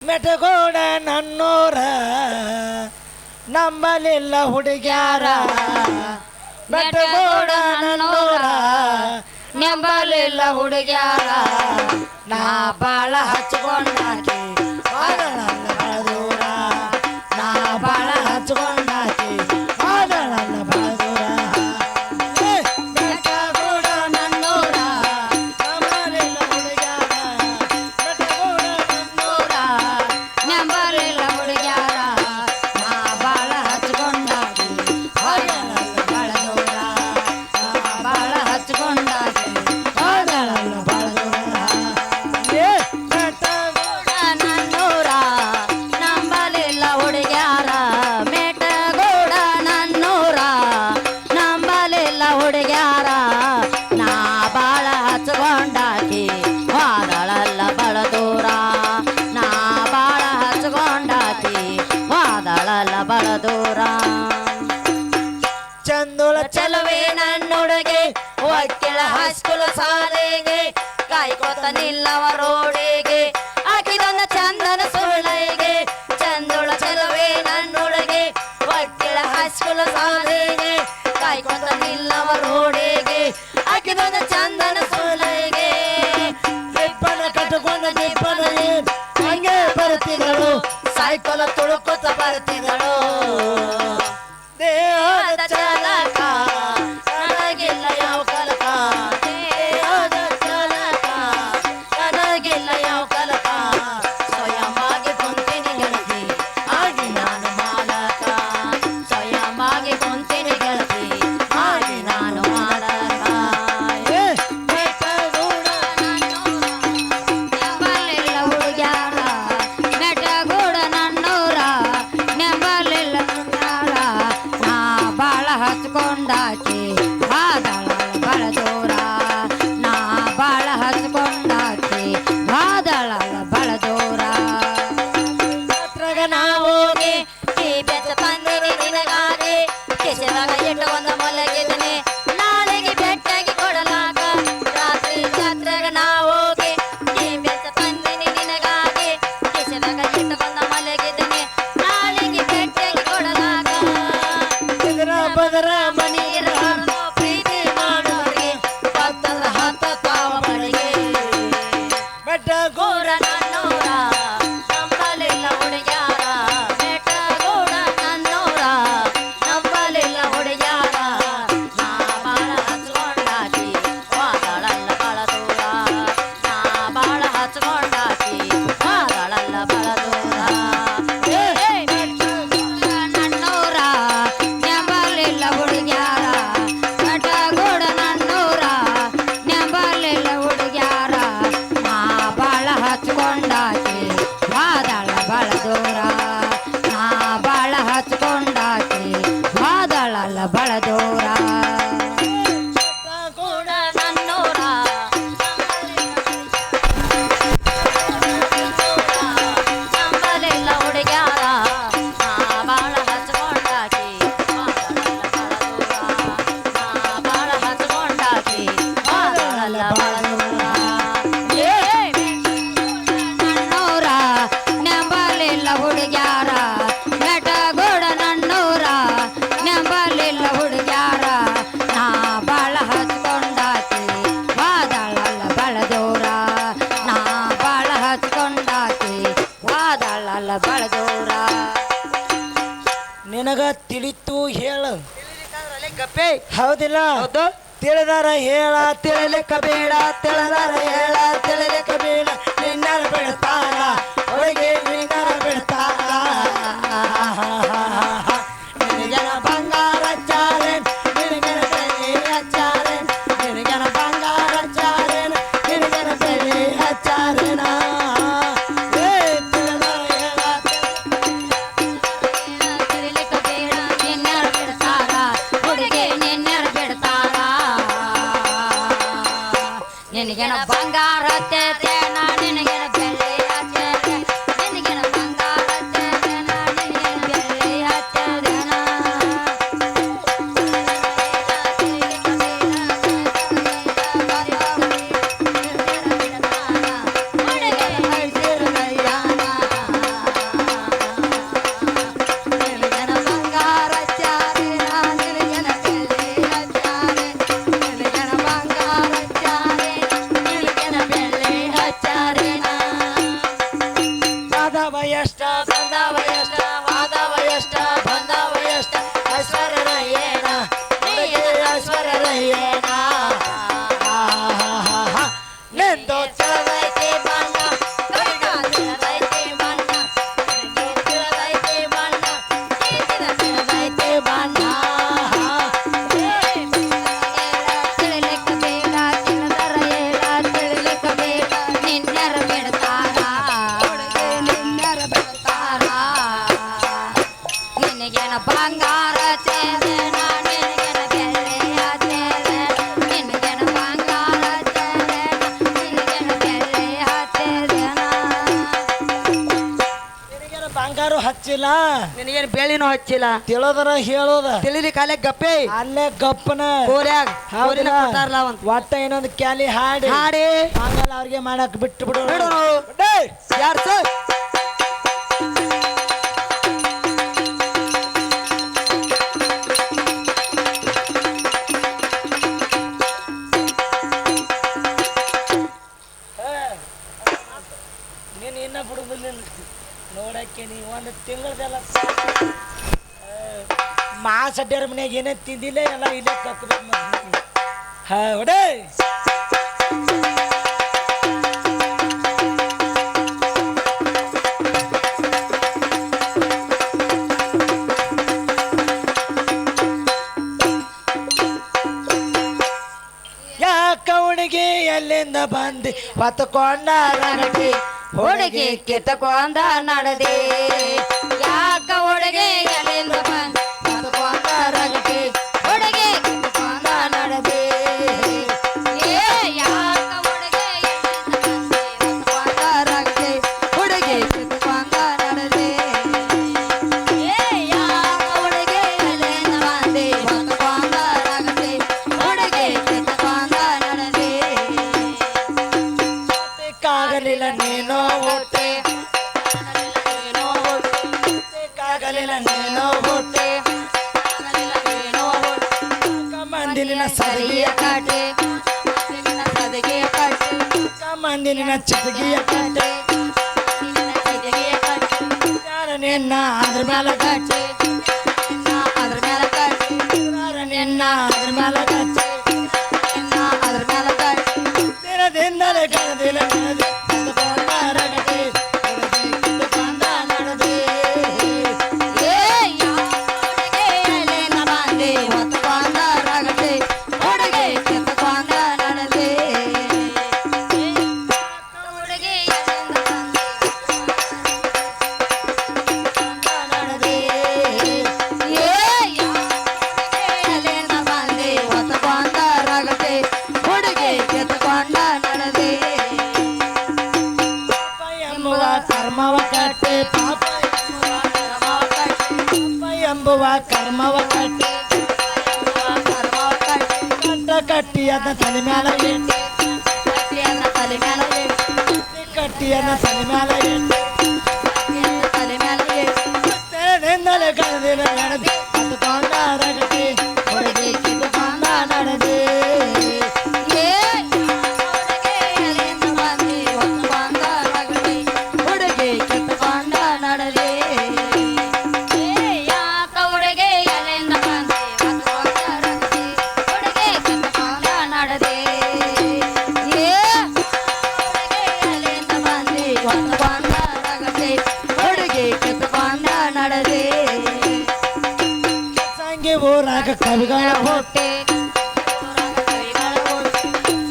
ಮೆಟಗೋಡ ನನ್ನೋರ ನಂಬಲಿಲ್ಲ ಹುಡುಗ್ಯಾರ ಮೆಟಗೋಡ ನನ್ನೋರ ನಂಬಲಿಲ್ಲ ಹುಡುಗ್ಯಾರ ನಾ ಬಾಳ ಹಚ್ಕೊಂಡಾಕಿ ಬಾಳಲ್ಲ ಬಾಳದೂರ ನಾ ಬಾಳ ಹಚ್ಕೊಂಡಾಕಿ ಬಾಳಲ್ಲ ಬಾಳದೂರ ಮೆಟಗೋಡ ನನ್ನೋರ ನಂಬಲಿಲ್ಲ ಹುಡುಗ್ಯಾರ ಮೆಟಗೋಡ ನನ್ನೋರ ನಂಬಲಿಲ್ಲ ಹುಡುಗ್ಯಾರ ನಾ ಬಾಳ ಹಚ್ಕೊಂಡಾಕಿ ಬಾಳಲ್ಲ ಬಾಳದೂರ ನಾ ಬಾಳ ಹಚ್ಕೊಂಡಾಕಿ ಬಾಳಲ್ಲ ಬಾಳದೂರ ನನ್ನೂರ ನಂಬಲಿಲ್ಲ ಹುಡುಗ್ಯಾರ ಮೆಟಗೋಡ ನನ್ನೂರ ನಂಬಲಿಲ್ಲ ಹುಡುಗ್ಯಾರ ನಾ ಬಾಳ ಹಚ್ಕೊಂಡಾಕಿ ವಾದಳಲ್ಲ ಬಳದೂರ ನಾ ಬಾಳ ಹಚ್ಕೊಂಡಾಕಿ ವಾದಳಲ್ಲ ಬಳದೂರ ಚಂದುಳ ಚಲವೇ ನನ್ನುಡುಗೆ ಒಕ್ಕಿಳ ಹಸ್ಕುಲ ಸಾಲೆಗೆ ಕಾಯ್ಕೋತ ನಿಲ್ಲವ ರೋಡಿಗೆ ಹಾಕಿದೊಂದ ಚಂದನ ಸುಳ್ಳೆಗೆ ಚಂದುಳ ಚಲವೇ ನನ್ನುಡುಗೆ ಒಕ್ಕಿಳ ಹಸ್ಕುಲ ಸಾಲೆಗೆ ಕಾಯ್ಕೋತ ನಿಲ್ಲವ ರೋಡಿಗೆ ಹಾಕಿದೊಂದ ಚಂದನ ಸುಳ್ಳೆಗೆ ದಿಪ್ಪನ ಕಟ್ಟಕೊಂಡ ದಿಪ್ಪನ ಹಂಗೆ ಬರ್ತಿದಳು ಸೈಕಲ್ ತುಳುಕೋತ ಬರ್ತಿದಳು ದೇಹದ ಚಲಕ ನನಗಿಲ್ಲ ಯಾವ ಕಲಕ ದೇಹದ ಚಲಕ ನನಗಿಲ್ಲ ಯಾವ ಕಲಕ ಸ್ವಯಂವಾಗಿ ಕುಂತಿನಿ ಗೆಳತಿ ಆಗಿ ನಾನು ಮಾಲಕ ಸ್ವಯಂವಾಗಿ ಕುಂತಿನಿ ಗೆಳತಿ ಆಗಿ ನಾನು ಮಾಲಕ ಮೆಟಗೋಡ ನೆಂಬಲಿಲ್ಲ ಹುಡುಗ್ಯಾರ ಮೆಟಗೋಡ ನನ್ನೂರ ನೆಂಬಲಿಲ್ಲ ಹುಡುಗ್ಯಾರ ನಾ ಬಾಳ ಹಚ್ಕೊಂಡಾಕಿ ಬಾದಳ ಬಳದೂರ ನಾ ಬಾಳ ಹಚ್ಕೊಂಡಾಕಿ ಬಾದಳ ಬಳದೂರ ಹತ್ರಗ ನಾವೋಗಿ ಈ ಬೆಚ್ಚ ತಂದಿನಿ ನಿನಗಾಗಿ ಕೆಸರಾಗ ಇಟ್ಟ ಒಂದು ಮಲಗಿದನೆ ನಾಳೆಗೆ ಬೆಟ್ಟಾಗಿ ಕೊಡಲಾಗ ರಾತ್ರಿ ಜಾತ್ರೆಗ ನಾವೋಗಿ ಈ ಬೆಚ್ಚ ತಂದಿನಿ ನಿನಗಾಗಿ ಕೆಸರಾಗ ಇಟ್ಟ ಒಂದು ಮಲಗಿದನೆ ನಾಳೆಗೆ ಬೆಟ್ಟಾಗಿ ಕೊಡಲಾಗ ಇದರ ಬದರ ಮನಿ ನೀರಾಡ್ದು ಪ್ರೀತಿ ಮಾಡೋರಿಗೆ ಭಕ್ತರ ಹತ್ತ ತಾವ ಮನೆಗೆ ಮೆಟಗೋಡ ಗೋಡ ನನ್ನೂರ ನಂಬಲಿಲ್ಲ ಹುಡುಗ್ಯಾರ ಮೆಟಗೋಡ ನನ್ನೂರ ನಂಬಲಿಲ್ಲ ಹುಡುಗ್ಯಾರ ನಾ ಬಾಳ ಹಚ್ಕೊಂಡಾಕಿ ವಾದಳಲ್ಲ ಬಳದೂರ ನಾ ಬಾಳ ಹಚ್ಕೊಂಡಾಕಿ ವಾದಳಲ್ಲ ಬಳದೂರ ನನ್ನೂರ ನೆಂಬಲಿಲ್ಲ ಹುಡುಗ್ಯಾರ ಮೆಟಗೋಡ ನನ್ನೂರ ನೆಂಬಲಿಲ್ಲ ಹುಡುಗ್ಯಾರ ನಾ ಬಾಳ ಹಚ್ಕೊಂಡಾಕಿ ವಾದಳ ಬಳದೂರ ನಾ ಬಾಳ ಹಚ್ಕೊಂಡಾಕಿ ವಾದಳಲ್ಲ ಬಳದೂರ ಮೆಟಗೋಡ ನನ್ನೂರ ನಂಬಲಿಲ್ಲ ಹುಡುಗ್ಯಾರ ನಾ ಬಾಳ ಹಚ್ಕೊಂಡಾಕಿ ವಾದಳಲ್ಲ ಬಳದೂರ ನಾ ಬಾಳ ಹಚ್ಕೊಂಡಾಕಿ ವಾದಳಲ್ಲ ಬಳದೂರ ನನ್ನೂರ ನೆಂಬಲಿಲ್ಲ ಹುಡುಗ್ಯಾರ ಮೆಟಗೋಡ ನನ್ನೂರ ನೆಂಬಲಿಲ್ಲ ಹುಡುಗ್ಯಾರ ನಾ ಬಾಳ ಹಚ್ಕೊಂಡಾಕಿ ವಾದಳಲ್ಲ ಬಳದೂರ ನಾ ಬಾಳ ಹಚ್ಕೊಂಡಾಕಿ ವಾದಳಲ್ಲ ಬಳದೂರ ನಿನಗ ತಿಳಿತು ಹೇಳು ಗಪ್ಪೆ ಹೌದಿಲ್ಲ ಹೌದು ತಿಳಿದಾರ ಹೇಳ ತಿಳಿಲಿಕ್ಕ ಬೇಡ ತಿಳಿದಾರ ಹೇಳ ತಿಳಿಲಿಕ್ಕ ಬೇಡ ನಿನ್ನರ ಬಿಡ್ತಾರ ಒಳಗೆ ನಿನ್ನರ ಬಿಡ್ತಾರ ನಿನಗನ ಬಂಗಾರ ಚಾಲೆನ್ ನಿನಗನ ಬೆಳ್ಳಿ ಚಾಲೆನ್ ನಿನಗನ ಬಂಗಾರ ಚಾಲೆನ್ ನಿನಗನ ಬೆಳ್ಳಿ ಚಾಲೆನ ತಿರುಲಿಕ ಬೇಡ ನಿನ್ನೆರ ಬಿಡ್ತಾರ ಹುಡುಗಿ ನಿನ್ನೆರ ಬಿಡ್ತಾರ ನಿನಗೆನ ಬಂಗಾರ ತೇನ ನಿನಗೆನ ಬೆಳ್ಳಿ ಹಚ್ಚೇನ ನಿನಗೆನ ಬಂಗಾರ ತೇನ ನಿನಗೆನ ಬೆಳ್ಳಿ ಹಚ್ಚೇನ ಹುಡುಗಿ ಹೋದವ ಎಷ್ಟ ಬಂದವ ಎಷ್ಟ ಹೋದವ ಎಷ್ಟ ಬಂದವ ಎಷ್ಟ ಐಶ್ವರ್ಯರಯ್ಯನ ಹುಡುಗಿ ಐಶ್ವರ್ಯರಯ್ಯನ ನಿಂದು ತಿಳದೈತಿ ಬಣ್ಣ ಕಡಿಗ ತಿಳದೈತಿ ಬಣ್ಣ ತಿಳದೈತಿ ಬಣ್ಣ ತಿಳದೈತಿ ಬಣ್ಣ ತಿಳಿಲಿಕ್ಕ ಬೇಡ ತಿಳಿದರ ಹೇಳ ತಿಳಿಲಿಕ್ಕ ಬೇಡ ನಿನ್ನರ ಬಿಡ್ತಾರ ಹುಡುಗಿ ನಿನ್ನರ ಬಿಡ್ತಾರ ನಿನಗೇನ ಬಂಗಾರ ಚೇದನ ನಿನಗೇನ ಬೆಳ್ಳಿಯ ಚೇದನ ನಿನಗೇನ ಬಂಗಾರ ಚೇದನ ನಿನಗೇನ ಬೆಳ್ಳಿಯ ಚೇದನ ನಿನಗೇನು ಬಂಗಾರು ಹಚ್ಚಿಲ್ಲ ನಿನಗೇನು ಬೇಳಿನೂ ಹಚ್ಚಿಲ್ಲ ತಿಳೋದರ ಹೇಳೋದ ತಿಳಿಲಿ ಕಾಲೆ ಗಪ್ಪೆ ಅಲ್ಲೇ ಗಪ್ಪನ ಕೋರ್ಯಾಗ ಹೌದಾ? ಕೋರಿನ ಕೊಟ್ಟಾರಲ್ಲ ಅವಂತ ಒಟ್ಟ ಇನ್ನೊಂದು ಕ್ಯಾಲಿ ಹಾಡಿ ಹಾಡಿ ಹಂಗಲ್ಲ ಅವ್ರಿಗೆ ಮಾಡಕ್ ಬಿಟ್ಟು ಬಿಡು ಬಿಡೋನು ಯಾರು ಸರ್ ನೀನು ಇನ್ನ ಬಿಡುದಿಲ್ಲ ನೋಡಕ್ಕೆ ನೀ ಒಂದು ತಿಂಗಳದೆಲ್ಲ ಮಾಸ್ ಅಡ್ಡಾರ ಮನ್ಯಾಗ ಏನೇ ತಿಂದಿಲ್ಲ ಎಲ್ಲ ಇಲ್ಲೇ ಕಕ್ಬೇಕು ಹೊಡೆ ಯಾಕ ಹುಡುಗಿ ಎಲ್ಲಿಂದ ಬಂದಿ ಹೊತ್ತಕೊಂಡ ರಗಟಿ ಹುಡುಗಿ ಕಿತ್ತಕೊಂಡ ನಡೆದೆ ಯಾಕ ಹುಡುಗಿ ಎಲ್ಲಿಂದ ಬಂದ ಕಿತ್ತಕೊಂಡ ರಗಟಿ ಹುಡುಗಿ ಕಿತ್ತಕೊಂಡ ನಡೆದೆ ಏ ಯಾಕ ಹುಡುಗಿ ಎಲ್ಲಿಂದ ಬಂದ ಕಿತ್ತಕೊಂಡ ರಗಟಿ ಹುಡುಗಿ ಕಿತ್ತಕೊಂಡ ನಡೆದೆ ಏ ಯಾಕ ಹುಡುಗಿ ಎಲ್ಲಿಂದ ಬಂದ ಕಿತ್ತಕೊಂಡ ರಗಟಿ ಹುಡುಗಿ ಕಿತ್ತಕೊಂಡ ನಡೆದೆ ಕಾಗಲಿಲ್ಲ ನೀನೋ ಹುಟ್ಟೆ ಕಾಗಲಿಲ್ಲ ನೀನೋ ಹುಟ್ಟೆ ಮಂದಿನ ಸರಿಯ ಕಾಟೆ ಸದಗೆ ಕಾಟೆ ಮಂದಿನ ಚಿಟಗಿಯ ಕಟ್ಟೆ ಯಾರ ನಿನ್ನ ಅದ್ರ ಮೇಲೆ ಕಟ್ಟೆ ಅದ್ರ ಮೇಲೆ ಕಾಟೆ ಯಾರ ನಿನ್ನ ಅದ್ರ ಮೇಲೆ ಕಟ್ಟೆ ಅದ್ರ ಮೇಲೆ ಕಾಟೆ ದಿನದಿಂದಲೇ ಕಳೆದಿಲ್ಲ ನಡೆದೆ ಕಿತ್ತುಕೊಂಡ ರಗಟಿ ಹುಡುಗಿ ಕಿತ್ತುಕೊಂಡ ನಡೆದೆ ಏ ಯಾಕೆ ಎಲ್ಲಿಂದ ಬಂದೆ ಹೊತ್ತಕೊಂಡ ರಗಟೆ ಹುಡುಗಿ ಕಿತ್ತಕೊಂಡ ನಡೆದೆ ಹುಡುಗಿ ಎಲ್ಲಿಂದ ಬಂದೆ ನಡೆದೆ ಏ ಯಾಕೆ ಎಲ್ಲಿಂದ ಬಂದೆ ಹೊತ್ತಕೊಂಡ ರಗಟೆ ಹುಡುಗಿ ಕಿತ್ತಕೊಂಡ ನಡೆದೆ ಪಾಪ ಎಂಬುವ ಕರ್ಮವ ಕಟ್ಟೆ ಪಾಪ ಎಂಬುವ ಕರ್ಮವ ಕಟ್ಟೆ ಕಟ್ಟ ಕಟ್ಟಿ ಅದ ತಲೆ ಮ್ಯಾಲ ಇಟ್ಟೆ ತಲೆ ಮೇಲೆ ಕಟ್ಟಿ ಅದ ತಲೆ ಮ್ಯಾಲ ಇಟ್ಟೆ ತಲೆ ಮೇಲೆ ದಿನದಿಂದಲೇ ಕಳೆದಿಲ್ಲ ನಡೆದೆ ಕಿತ್ತುಕೊಂಡ ರಗಟಿ ಹುಡುಗಿ ಕಿತ್ತುಕೊಂಡ ನಡೆದೆ ಏ ಹುಡುಗಿ ಎಲ್ಲಿಂದ ಬಂದೆ ಹೊತ್ತಕೊಂಡ ರಗಟೆ ಹುಡುಗಿ ಕಿತ್ತಕೊಂಡ ನಡೆದೆ ಏ ಯಾಕ ಹುಡುಗಿ ಎಲ್ಲಿಂದ ಬಂದೆ ಹೊತ್ತಕೊಂಡ ರಗಟೆ ಹುಡುಗಿ ಕಿತ್ತಕೊಂಡ ನಡೆದೆ ಏ ಹುಡುಗಿ ಎಲ್ಲಿಂದ ಬಂದೆ ಹೊತ್ತಕೊಂಡ ರಗಟೆ ಹುಡುಗಿ ಕಿತ್ತಕೊಂಡ ನಡೆದೆ ಸಂಗಿ ಊರಾಗ ಕವಿಗಳ ಹುಟ್ಟೆ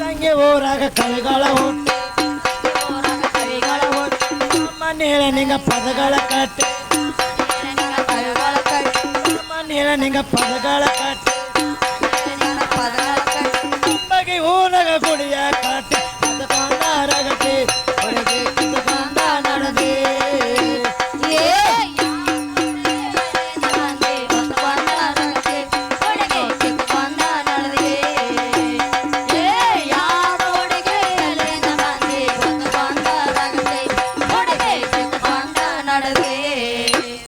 ಸಂಗಿ ಊರಾಗ ಕವಿಗಳ ಹುಟ್ಟೆ ಮನೇಳ ನಿಂಗ ಪದಗಳ ಕಟ್ಟೆ ಮನೇಳ ನಿಂಗ ಪದಗಳ ಕಟ್ಟೆ ಬಗೆ ಊರಾಗ ಗುಡಿಯ ಕಟ್ಟೆ ಕಿತ್ತುಕೊಂಡ ರಗಟಿ ಹುಡುಗಿ ಕಿತ್ತುಕೊಂಡ ನಡೆದೆ ನಡೆದೆ